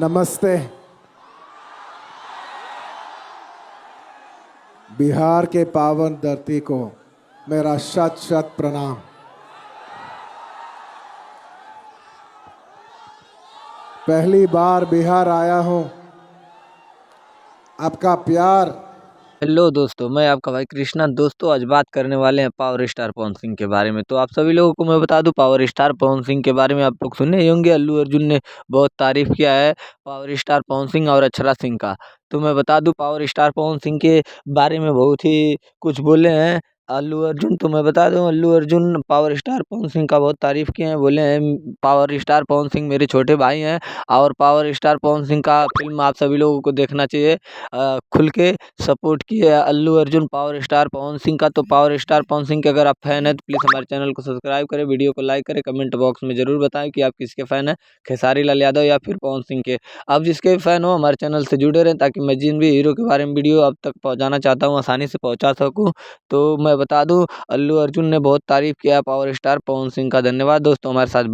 नमस्ते। बिहार के पावन धरती को मेरा शत शत प्रणाम। पहली बार बिहार आया हूं, आपका प्यार। हेलो दोस्तों, मैं आपका भाई कृष्णा। दोस्तों आज बात करने वाले हैं पावर स्टार पवन सिंह के बारे में। तो आप सभी लोगों को मैं बता दूं, पावर स्टार पवन सिंह के बारे में आप लोग सुने ही होंगे। अल्लू अर्जुन ने बहुत तारीफ किया है पावर स्टार पवन सिंह और अक्षरा सिंह का। तो मैं बता दूं, पावर स्टार पवन सिंह के बारे में बहुत ही कुछ बोले हैं अल्लू अर्जुन। तो मैं बता दूं, अल्लू अर्जुन पावर स्टार पवन सिंह का बहुत तारीफ किए हैं। बोले हैं पावर स्टार पवन सिंह मेरे छोटे भाई हैं और पावर स्टार पवन सिंह का फिल्म आप सभी लोगों को देखना चाहिए। खुल के सपोर्ट किए अल्लू अर्जुन पावर स्टार पवन सिंह का। तो पावर स्टार पवन सिंह के अगर आप फैन हैं तो प्लीज़ हमारे चैनल को सब्सक्राइब करें, वीडियो को लाइक करें, कमेंट बॉक्स में ज़रूर बताएं कि आप किसके फ़ैन हैं, खेसारी लाल यादव या फिर पवन सिंह के। आप जिसके भी फ़ैन हो हमारे चैनल से जुड़े रहें, ताकि मैं जिन भी हीरो के बारे में वीडियो अब तक पहुँचाना चाहता हूँ आसानी से पहुँचा सकूँ। तो मैं बता दूँ, अल्लू अर्जुन ने बहुत तारीफ़ किया पावर स्टार पवन सिंह का। धन्यवाद दोस्तों हमारे साथ